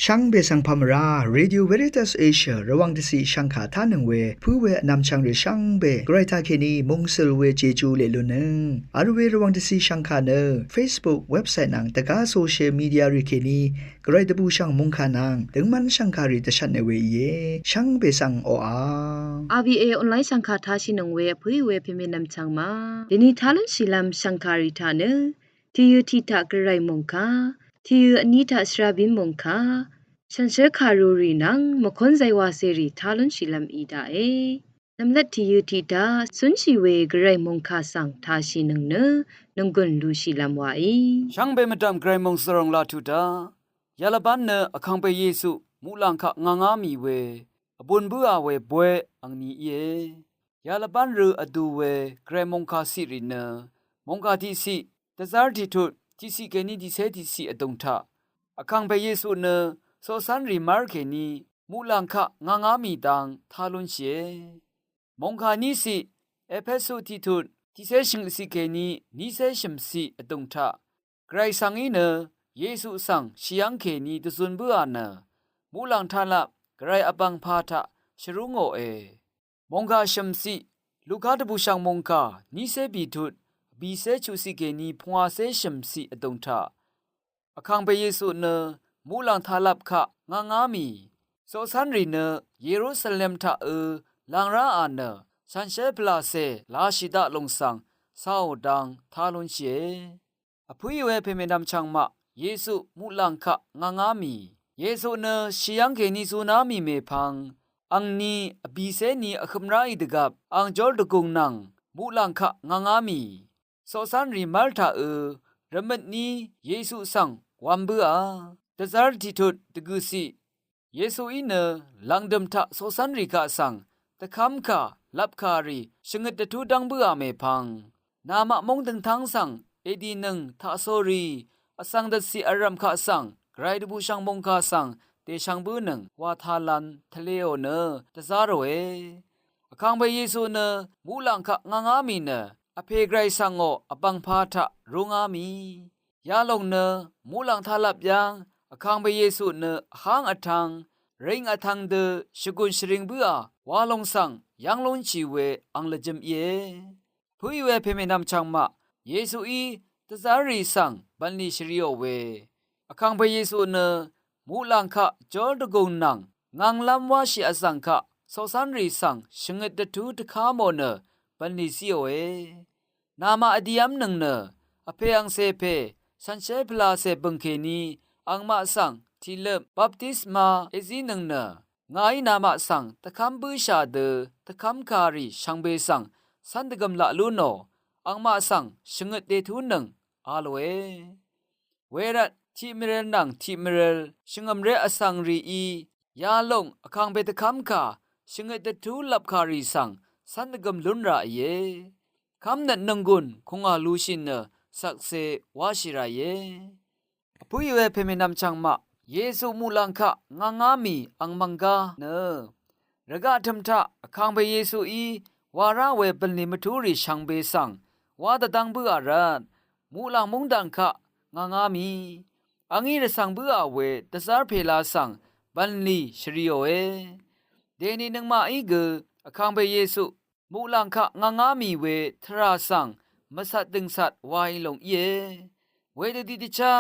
ช่างเบสังพามราเรดิโอเวริตัสเอเชียระวังที่สีช่างขาท่านึงเวผู้เวนำช่างหรือช่างเบไกรทาเคนีมงสลเวเจจูเลลุนึงอาร์เวระวังที่สีช่างขาเนอ Facebook เว็บไซต์นังตะกาโซเชียลมีเดียริเคนีไกรตะบูช่างมงขานังถึงมันช่างขาริตชันเนเวเยช่างเบสังโออา RBA ออนไลน์ช่างขาท่าชินงเวผู้เวพิเมนำช่างมาเดนิทาลันชิลัมช่างขาริทาเนที่ยูทิตากระไรมงคาที่ยูอนิทาสราบินมงคาฉันเชื่อคารูรีนังมคนใจวาเสรีทาลันชิลัมอีดาเอนำเล็ดที่ยูทิตาสุนชีเวกระไรมงคาสังทาชินงเนนงกุนลูชิลัมวาอีช่างเบมดามไกรมงสรองลาทุดายาลบันเนอคังเปเยซูมูลังคะงางามีเวบุญบัวเวบวยอังนีเยยาลบันเรอดูเวไกรมงคาสิริเนมงคาที่สิตะซาร์ที่ทุที่สิเกนีที่เซที่สิอดงทาคังเปเยซูเนโซซันริมาร์เคนีมูลังคะงางามีดังทาลุนเชมงคานี้สิเอเพสุที่ทุที่เซชิงสิเกนีนิเซชิมสิอดงทาไกรสังอีเนเยซูสังชิยังเคนีตุซุนบัวเนมูลังทาลับไกรอบังพาทะชรุงโอมงคาชิมสิลูกาตบุชังมงคานิเซบีทุบีเซชูสิเกนีพวาเซชิมสิอดงทาคังเปเยซูเนมูลังทาลับคะงางามีโซซันรีเนเยรูซาเล็มทาลังราอาเนซันเชพลาเซลาชิดาลงสังซาโอดังทาลุนเชอพุยเวเพเมดัมชังมะเยซูมูลังคะงางามีเยซูเนชิยังเคนิซูนามีเมพังอังนีอบีเซนีอคัมราอิดกับอังจอลดกุงนังมูลังคะงางามีโซซันรีมัลทาระมัดนี้เยซูสังวันเบือตะซาร์ที่ทุดตะกุสิเยซูอินเนลังดมทะโซซันริกะสังตะคำคาลับคารีชงดตะทุดังเบือเมพังนามะมงตึงทังสังเอดีนึงทะโซรีอสังดสิอารัมคาสังไกรดบูชังมงคาสังเตชังบือนึงวาทาลันทะเลโอเนตะซาโรเอคังเบเยซูเนมูลังคะงางามีเนอเพไกรสังโออปังพาทะรุงามียาลงเนมูลังทาลับยังคังเบเยซูเนหางอทังเริงอทังเดชกุนชริงบัววาลงสังยังลงชีเวอังละจมเยผู้ยเวเพเมนำชังมะเยซูอีตะซารีสังบันนิชริโอเวคังเบเยซูเนมูลังคะจอลตะกงนังงังลัมวาชิอสังคะโซซันรีสังชงดตะทูตะคาโมเนบันนิซิโอเอนามาอดียมนึงเนอเพอังเซเพสันเชพลาเซบังเคนีอังมาสังทีเลบัพติสมาเอซีนึงเนงายนามาสังตะคัมบูชาเดตะคัมคารีชังเบสังสันตะกัมละลูโนอังมาสังชงดเตทูนึงอาโลเอเวรัตทิมเรนังทิมเรลชงมเรอสังรีอียาลงอคังเบตะคัมคาชงดเตทูลับคารีสังสันตะกัมลุนราเยคำนั้นนังกุนคงอาลูชินเนสักเซวาชิราเยผู้ยเวเพเมนำชังมะเยซูมูลังคะงางามีอังมังกาเนระกะทัมทะคังเบเยซูอีวาระเวเปลนิมทูริชังเบสังวาตะตังเบือรันมูลังมุงดังคะงางามีอังอีระสังเบือเวตะซาร์เพลาสังบันลีชริโอเอเดนีนึงมาอีกคังเบเยซูมูลังคะงางามีเวทราสังมัสัดดึงสัดวายลงเยเวดดิติชา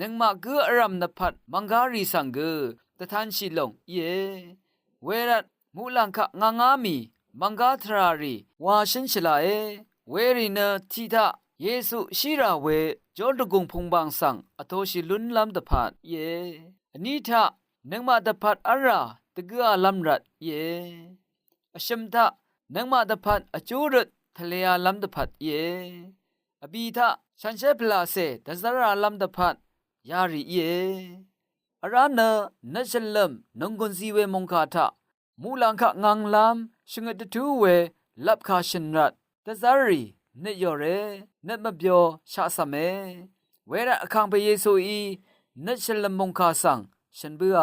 นึงมาเกืออรัมนพัดมังการีสังเกตะทันชิลงเยเวรัตมูลังคะงางามีมังกาทรารีวาชินชลาเอเวรินทีทะเยซูชิราเวจอลตะกุงพงบางสังอโทชิลุนลัมตะพัดเยอนิทะนึงมาตะพัดอาราตะเกือลัมรัดเยอชิมทะนังมาตะพัดอจูรุดทะเลยาลัมตะพัดเยอบีทะฉันเชพลาเซตะซาราลัมตะพัดยาริเยอารานะนัชลัมนงกุนซีเวมงคาทะมูลังคะงังลัมชงดตูเวลับคาชินรัดตะซารีเนยอเรเนมะเปียวชะสะเมเวระคังเปเยซูอีนัชลัมมงคาสังฉันเบือ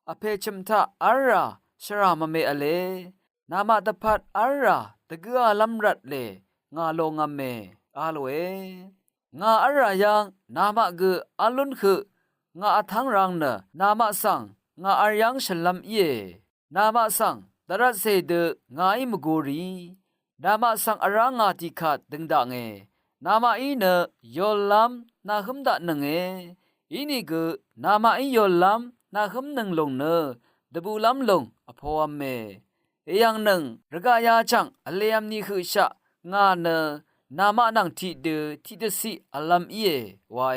อเพชิมทะอาราชรามะเมอเลนามาตะพัดอาราตะเกือลัมรัดเลงาโลงามเมอาโลเองาอารายังนามะกะอาลุนคือ งาทั้งรังเนนามะสังงาอายังฉลัมเยนามะสังตรัสเสดงาอิมกูรีนามะสังอรางาติขัดดึงดังเอนามะอีเนยอลัมนาหึมดะนึงอีนี่กนามะอียอลัมนาหึมนึงลงเนดบูลัมลงอภวเมเอยังนึงระกายาจังอเลยมนี่คือชะงาเนนามะนังทิเดทิตสิอลัมเยวา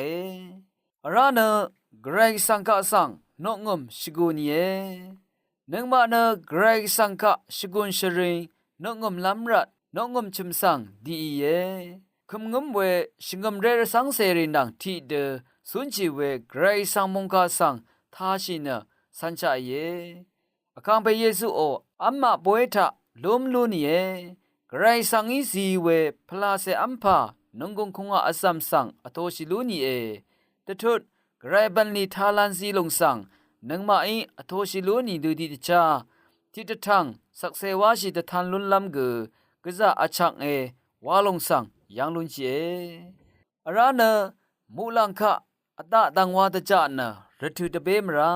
อราเนเกรกสังกะสังนกงมชิกุนเยนึงมาเนเกรกสังกะชิกุนชริงนกงมลัมรัดนกงมชิมสังดีเยคุมงมเวชิงมเรสังเสรินังทิเดสุนจิเวเกรกสังมงกาสังทาชิเนสัญจาเยอคังเปเยซูโออัมมาป่วยทะลุมลุนเยเกรกสังอีสีเวพลาเซอัมพานงกงคงอาสัมสังอโตชิลุนีเอตทุดไกรบันลีทาลันซีลงสังนังมาอิอโทชิลูนีดูดีตชาทิตทังสักเซวาชิตทันลุนลำกือกะซาอาชังเอวาลงสังยังลุนเจอรานะมูลังคะอตะตังวาตจานะรถุตะเบมรา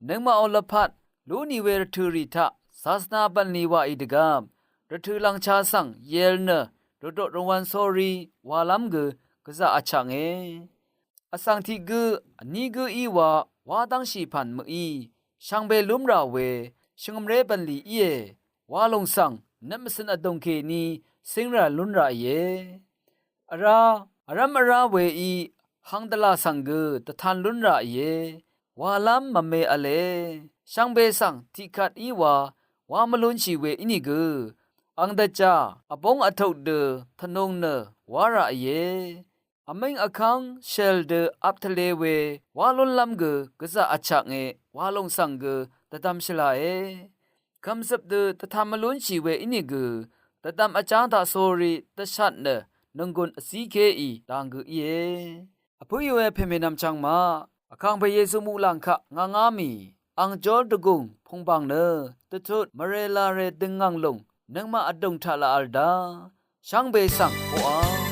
นังมาอลพัดลูนีเวรทุริทะศาสนาบันลีวาอิดกามรถุลังชาสังเยลเนโดดรวันโซรีวาลัมกือกะซาอาชังเออสังทิกอันนี้อีวาตังชีพันมอีช่างเบลุมราเวชงมเรบันลีเยวาลงสังนัมสนอดงเคนีสิงราลุนราเยอารามราเวอีหังตลาสังกตทันลุนราเยวาลัมมะเมอเลช่างเบสังทิขัดอีวามลุนชีเวอินิกอังดะจาอบงอทุเดทนงเนวาราเยอเมงอคังเชลเดอัพทะเลเววาลุนลัมกกะซะอะชักเงวาลงสังกตะตัมชลาเอคัมซับเดตะทามลุนชีเวอินิกตะตัมอาจารย์ตาโซรีตะชัดเนนงกุนอสีเคอีดังกเยอพุยเวเพเมนัมจังมาอคังพระเยซูมูลังคะงามีอังจอดกุงพงบังเนตะทุดมะเรลาเรตึงงังลงนังมาอดงทะลาอัลดาช่างเบสังโออา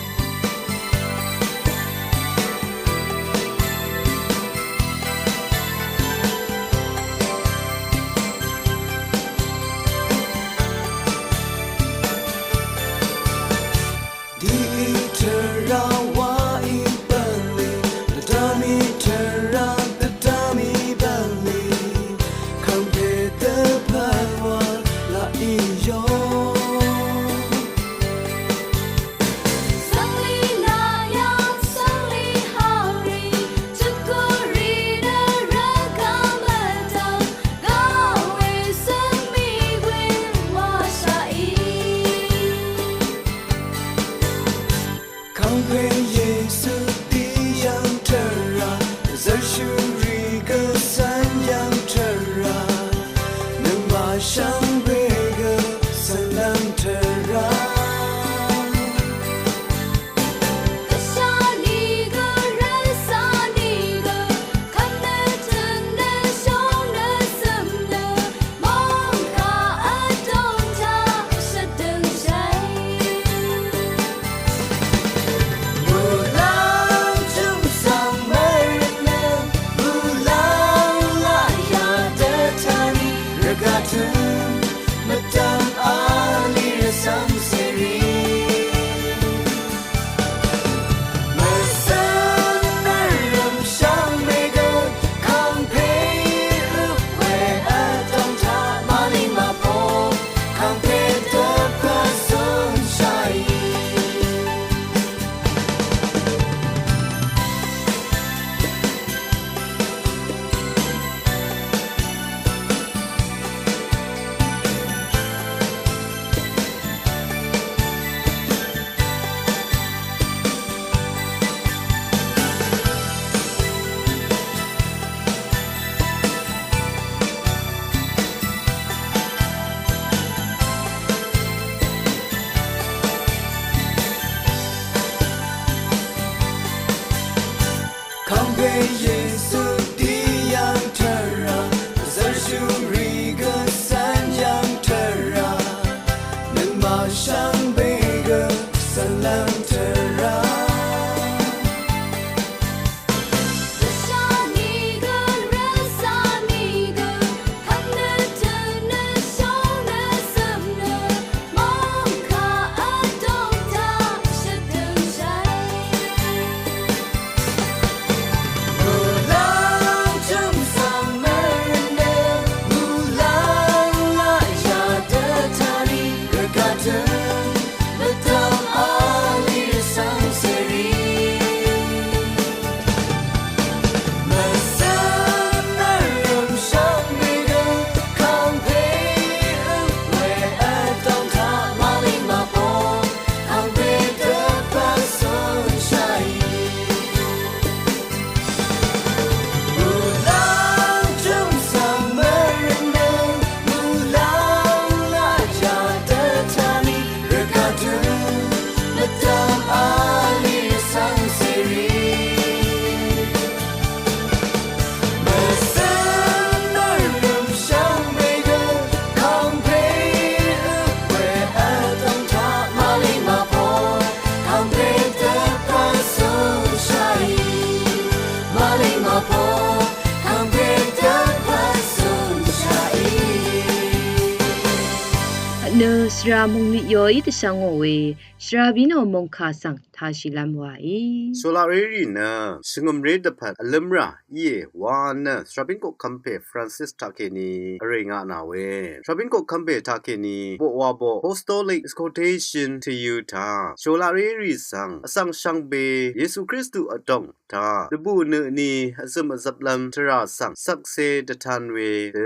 สระมุงนิยออิตชังโอเวสระบิโนมงคาสังทาชิลัมวาอีโซลาเรรีนะสงมเรดพัดอลัมราเยวานะสราบินโกคัมเปฟรานซิสทาเคนีเรงานาเวสราบินโกคัมเปทาเคนีโบวาโบโฮสโตลิกสโคเทชันทยูทาโซลาเรรีสังอสังชังเบเยซูคริสต์อดองทาดบูเนนีอซึมอซับลัมทราสังสักเซดทันเวเด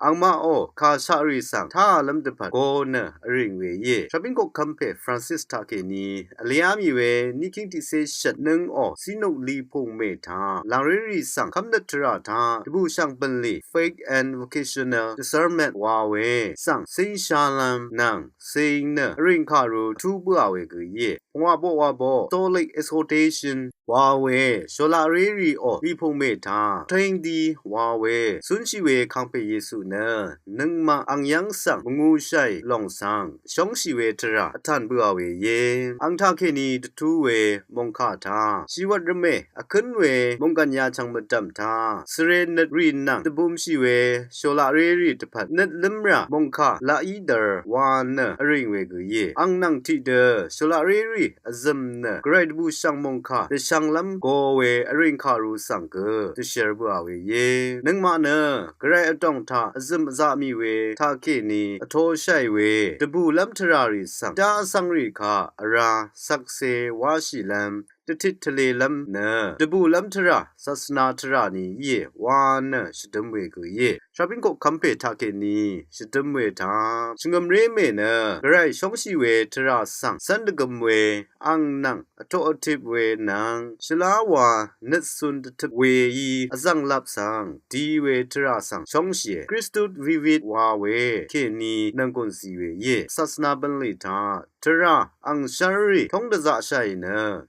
อังมาโอคาชารีสังทาลัมดพัดโกนะริงเวเยสราบินโกคัมเปฟรานซิสทาเคนีอเลียมีเวนิคิงติเซชัดนึงอซิโนลีพงเมทาลาเรรีสังคัมดัตราทาดบูช่างบันลี Faith and Vocational Discernment วาเวสังสิงชาลัมนังสิงเนริงคารูทูบัวเวกเยวาโบStoic Exhortation วาเวโซลาเรรีอลีพงเมทาเทงดีวาเวสุนชิเวคังเปเยซูเนนึงมาอังยังสังมงูชัยลองสังชงชิเวทราทันบัวเวเยอังทาเคนีตทูเวมงคาทาชีวัดรเมอคันเวมงกัญญาชังมดัมทาสเรนนรีนังตบุมชิเวโซลาเรรีตพัดนัดลิมรามงคาลาอีเดอร์วานอริงเวกเยอังนังทิเดโซลาเรรีอซัมเนเกรดบูชังมงคาเดชังลัมโกเวอริงคารูสังเกตเชอร์บัวเวเยนึงมาเนเกรดอดองทาอซัมซามีเวทาเคนีอโทชัยเวตบูลัมทราริสังจาสังริคาอราสักเซวาชิลัมตติทะเลลัมเนตบูลัมทราศาสนาทรานีเยวานชดมเวกเยชาบินโกคัมเปทาเกนีชดมเวทาชงมเรเมเนกไรชงชิเวทราสังสันดกมเวอังนังอโตอทิเวนังชลาวานัสสุนตทเวยีอซังลับสังดีเวทราสังชงเชคริสตุวิวิตวาเวเคนีนังกุนสีเวเยศาสนาบันลิทาทราอังชารีทงดะชัยเน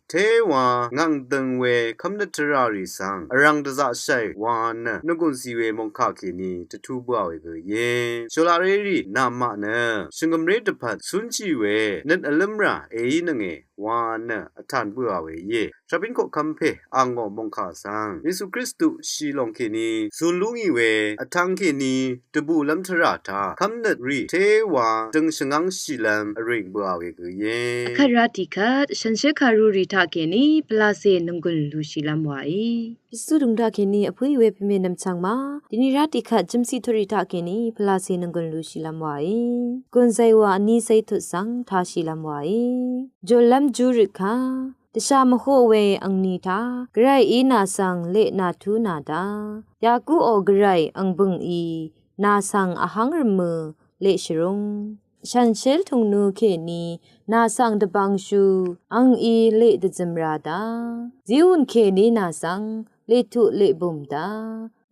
เทวางังตึงเวคัมดทราริสังอรังดะชัยวานนกุนสีเวมงคาเคนีตทูบัวเวกเยโซลาเรรีนามะเนชงมเรตพัดสุนชิเวนันอลัมราเอนังเอวานอทันบัวเวเยชาบินโกคัมเพอังโงมงคาสังเยซูคริสต์ชีลงเคนีซุนลุงีเวอทังเคนีตบูลัมทราทาคัมนัดรีเทวาตึงชงังชิลัมอริงบัวเวกเยအခရတိခတ်ရှန်ရှေခါရူရီထကေနီပလာစေနငွန်လူရှိလမ်ဝါဤပစုဒုံဒကေနီအဖွေးဝဲပြမေနမ်ချောင်းမာဒီနီရတိခတ်ဂျမ်စီထရီထကေနီပလာစေနငွန်လူရှိလမ်ဝါဤကွန်ဇိုင်ဝါအနီစိတ်ထုဆန်ထားရှိလမ်ဝါဤဂျိုလမ်ဂျူရခါတခြားမဟုတ်ဝဲအန်နီတာဂရိုင်အီနာဆန်လေနာထူနာတာယာကူအောဂရိုင်အန်ဘုံဤနာဆန်အဟန်းရမလေရှရုံฉันเชลทุงนูเคนีนาสังดบังชูอังอีเลดจิมราดาจิอุนเคนีนาสังเลทุเลบุมดา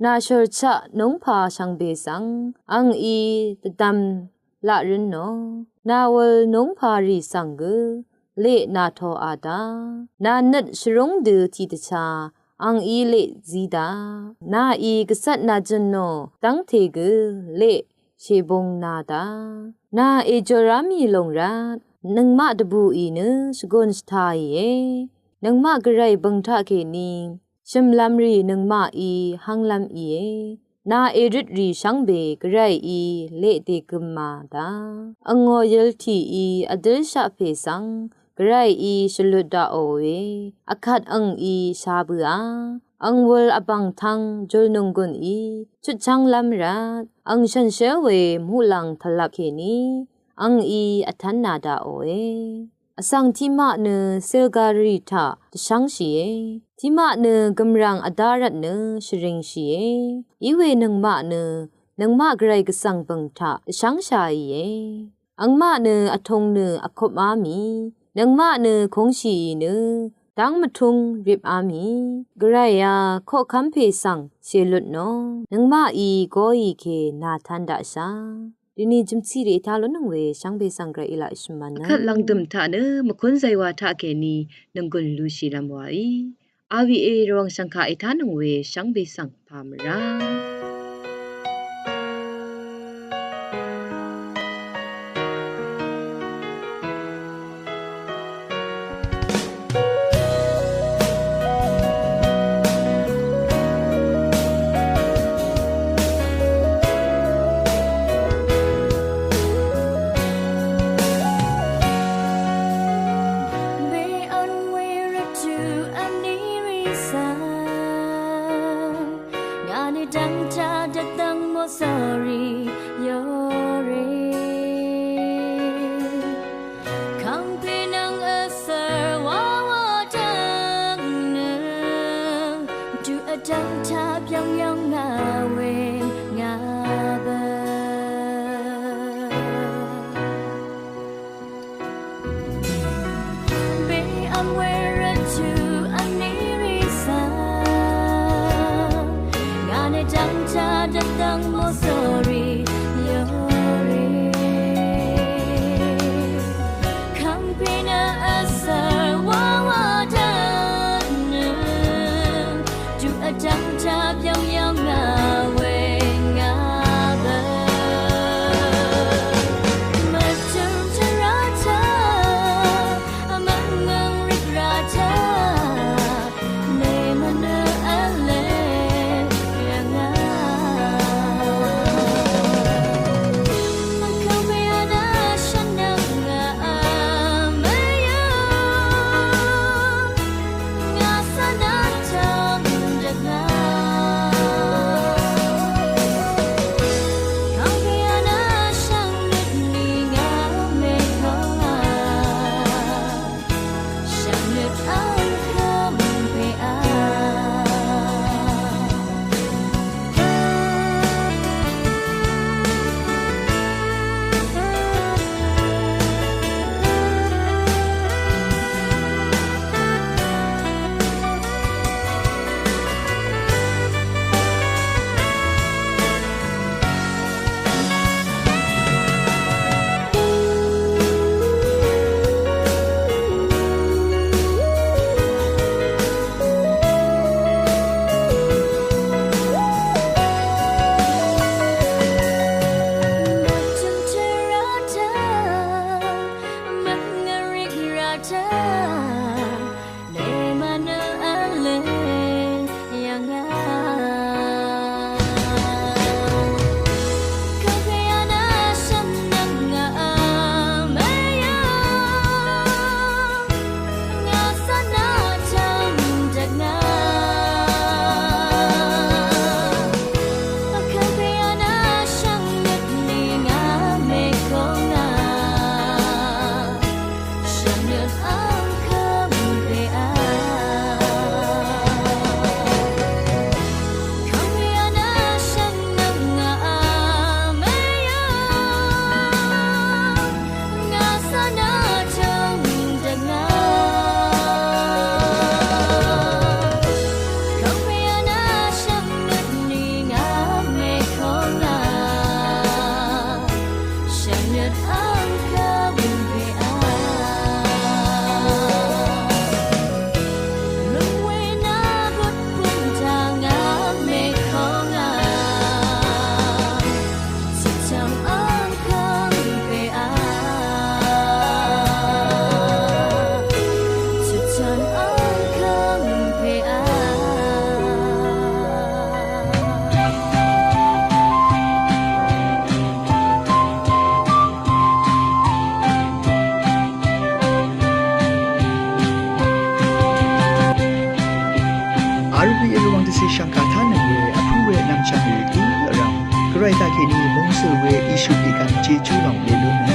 นาชรชะนงพาชังเบสังอังอีตดัมละรินโนนาวลนงพารีสังเกเลนาทออาดานานัดชรงดือทีตชาอังอีเลจีดานาอีกษัตนาจนโนตั้งเทกเลเชบงนาดานาเอจอรามีลงรัดนังมาดบูอีเนสกอนสทายเยนังมากระไรบังทะเคนีชิมลัมรีนังมาอีหังลัมอีเยนาเอริดรีชังเบกระไรอีเลเตกมมาดาอังอยัลทีอีอดิลชะเพสังกระไรอีชลุดดาโอเวอคัดอังอีชาบือาอังวลอบังทังจลนงกุนอีชุดชังลัมรัดอังชันเชเวมูลังทลักเคนีอังอีอทันนาดาโอเออสังทิมะเนเซลการีทาตชังชีเอทิมะเนกำรังอดารัตเนชริงชีเออีเวนังมะเนนังมะไกรกสังบังทาตชังชาอีเออังมะเนอทงเนอคบอามีนังมะเนคงชีเนดังมะทุงริบอามีกระไรยาข้อคำเพสังเชลุดโนนังมาอีโกอีเคนาทันดาชาဒီနေ့ဂျမ်စီရီထားလို့နငွေရှမ်းဘေးဆန်ဂရအီလာအရှမနာခက်လန်ဒမ်ထာနမခွန်းဇိုင်ဝါထာကေနီနငွန်လူရှိလမ်ဝါဤအာဗီအေရောင်စန်ခါအထားနငွေရှမ်းဘေးဆန်ပါမရာ ดังจาจะตั้งโมสอรีโยเรคำเพนังเอเซอร์วาวาดังเนืองจูอดังชาเพียงยังงาเวงาเบเบอันเวรจูอันนี้ริสางานในจังชาจะตั้งโมสอรีโยเรคำเพนังเอเซอร์วาวาดังเนืองจูอดังชาเพียงยังงาเวงาเบมาจุนทราชามันเงริกราชาในมันเนอเลยังงามันเข้าไปอานาฉันนักงาไม่ยงาสนาจังจักงาเข้าไปอานาฉันนึกนี่งาไม่เข้างาฉันนึกเอาคำไปอา RV everyone to see Shankata Nwe approve nam chang yu tu aram. Great akini mong silwe issue ikan jeju long le lu